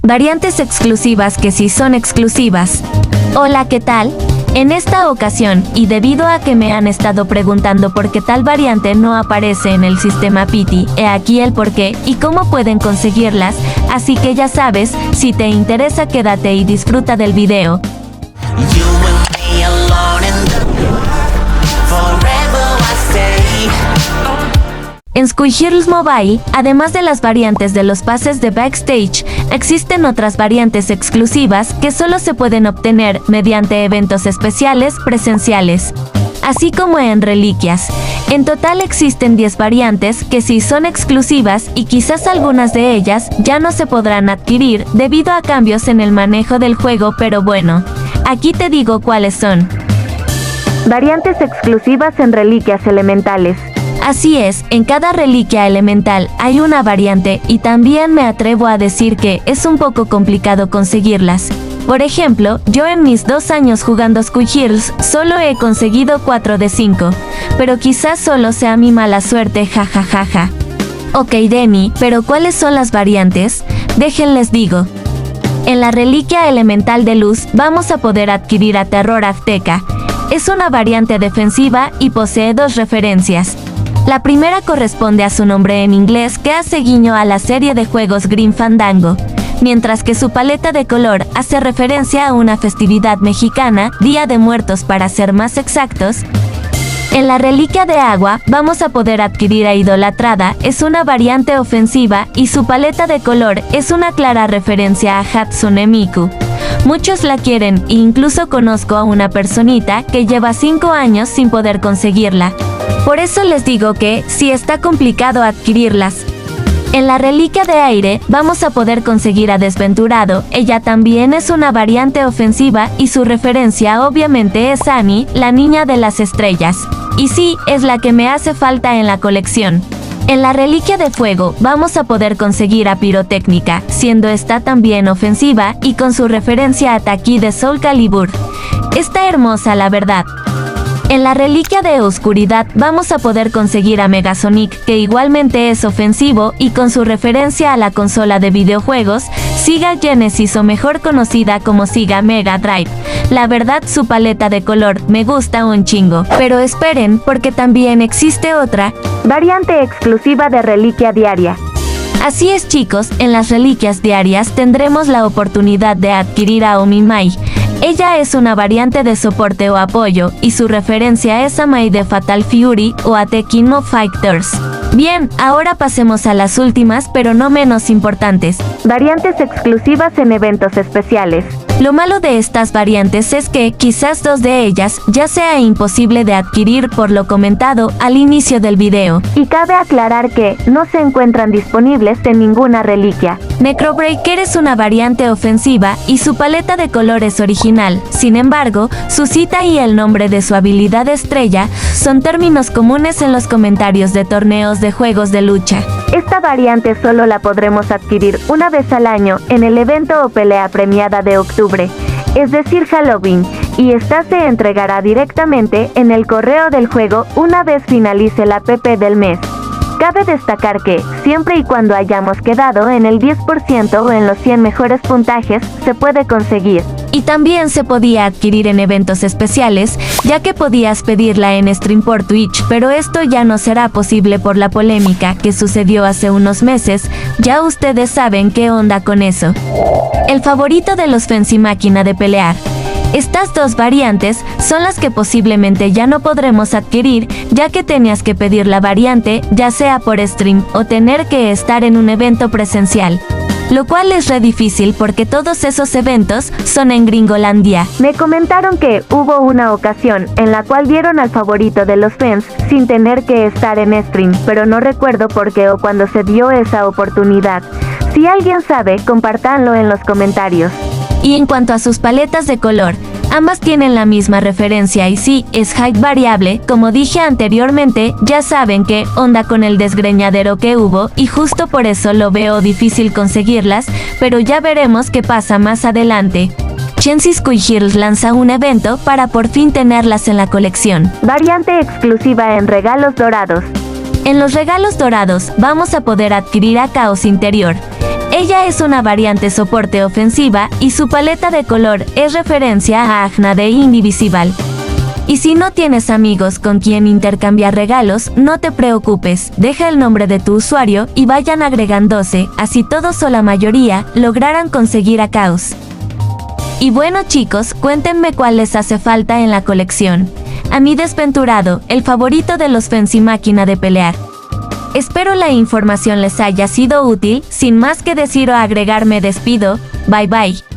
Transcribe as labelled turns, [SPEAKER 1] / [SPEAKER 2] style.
[SPEAKER 1] Variantes exclusivas que sí son exclusivas. Hola, ¿qué tal? En esta ocasión, y debido a que me han estado preguntando por qué tal variante no aparece en el sistema Pity, he aquí el porqué y cómo pueden conseguirlas, así que ya sabes, si te interesa quédate y disfruta del video. En Squirrels Mobile, además de las variantes de los pases de Backstage, existen otras variantes exclusivas que solo se pueden obtener mediante eventos especiales presenciales, así como en reliquias. En total existen 10 variantes que sí son exclusivas y quizás algunas de ellas ya no se podrán adquirir debido a cambios en el manejo del juego, pero bueno, aquí te digo cuáles son.
[SPEAKER 2] Variantes exclusivas en reliquias elementales.
[SPEAKER 1] Así es, en cada reliquia elemental hay una variante y también me atrevo a decir que es un poco complicado conseguirlas. Por ejemplo, yo en mis 2 años jugando Squirrels solo he conseguido 4 de 5, pero quizás solo sea mi mala suerte, jajajaja. Ok Demi, pero ¿cuáles son las variantes? Déjenles digo. En la reliquia elemental de luz vamos a poder adquirir a Terror Azteca. Es una variante defensiva y posee 2 referencias. La primera corresponde a su nombre en inglés que hace guiño a la serie de juegos Grim Fandango, mientras que su paleta de color hace referencia a una festividad mexicana, Día de Muertos para ser más exactos. En la reliquia de agua vamos a poder adquirir a Idolatrada, es una variante ofensiva y su paleta de color es una clara referencia a Hatsune Miku. Muchos la quieren e incluso conozco a una personita que lleva 5 años sin poder conseguirla. Por eso les digo que sí está complicado adquirirlas. En la reliquia de aire vamos a poder conseguir a Desventurado, ella también es una variante ofensiva y su referencia obviamente es Annie, la niña de las estrellas. Y sí, es la que me hace falta en la colección. En la reliquia de fuego vamos a poder conseguir a Pirotécnica, siendo esta también ofensiva y con su referencia a Taki de Soul Calibur. Está hermosa la verdad. En la reliquia de oscuridad vamos a poder conseguir a Megasonic, que igualmente es ofensivo y con su referencia a la consola de videojuegos, Sega Genesis o mejor conocida como Sega Mega Drive. La verdad su paleta de color me gusta un chingo. Pero esperen, porque también existe otra
[SPEAKER 2] variante exclusiva de reliquia diaria.
[SPEAKER 1] Así es chicos, en las reliquias diarias tendremos la oportunidad de adquirir a Omimai. Ella es una variante de soporte o apoyo, y su referencia es a Mai de Fatal Fury o a Tekken of Fighters. Bien, ahora pasemos a las últimas pero no menos importantes.
[SPEAKER 2] Variantes exclusivas en eventos especiales.
[SPEAKER 1] Lo malo de estas variantes es que quizás 2 de ellas ya sea imposible de adquirir por lo comentado al inicio del video.
[SPEAKER 2] Y cabe aclarar que no se encuentran disponibles en ninguna reliquia.
[SPEAKER 1] Necrobreaker es una variante ofensiva y su paleta de colores original, sin embargo, su cita y el nombre de su habilidad estrella son términos comunes en los comentarios de torneos de juegos de lucha.
[SPEAKER 2] Esta variante solo la podremos adquirir una vez al año en el evento o pelea premiada de octubre, es decir Halloween, y esta se entregará directamente en el correo del juego una vez finalice la PP del mes. Cabe destacar que, siempre y cuando hayamos quedado en el 10% o en los 100 mejores puntajes, se puede conseguir.
[SPEAKER 1] Y también se podía adquirir en eventos especiales, ya que podías pedirla en stream por Twitch, pero esto ya no será posible por la polémica que sucedió hace unos meses, ya ustedes saben qué onda con eso. El favorito de los fans y máquina de pelear. Estas 2 variantes son las que posiblemente ya no podremos adquirir, ya que tenías que pedir la variante, ya sea por stream o tener que estar en un evento presencial. Lo cual es re difícil porque todos esos eventos son en Gringolandia.
[SPEAKER 2] Me comentaron que hubo una ocasión en la cual vieron al favorito de los fans sin tener que estar en stream, pero no recuerdo por qué o cuándo se dio esa oportunidad. Si alguien sabe, compártanlo en los comentarios.
[SPEAKER 1] Y en cuanto a sus paletas de color, ambas tienen la misma referencia y sí, es height variable, como dije anteriormente, ya saben qué onda con el desgreñadero que hubo y justo por eso lo veo difícil conseguirlas, pero ya veremos qué pasa más adelante. Shensi Squirrels lanza un evento para por fin tenerlas en la colección.
[SPEAKER 2] Variante exclusiva en regalos dorados.
[SPEAKER 1] En los regalos dorados vamos a poder adquirir a Caos Interior. Ella es una variante soporte ofensiva y su paleta de color es referencia a Agna de Indivisible. Y si no tienes amigos con quien intercambiar regalos, no te preocupes, deja el nombre de tu usuario y vayan agregándose, así todos o la mayoría lograran conseguir a Chaos. Y bueno chicos, cuéntenme cuál les hace falta en la colección. A mí Desventurado, el favorito de los fans y máquina de pelear. Espero la información les haya sido útil, sin más que decir o agregar me despido, bye bye.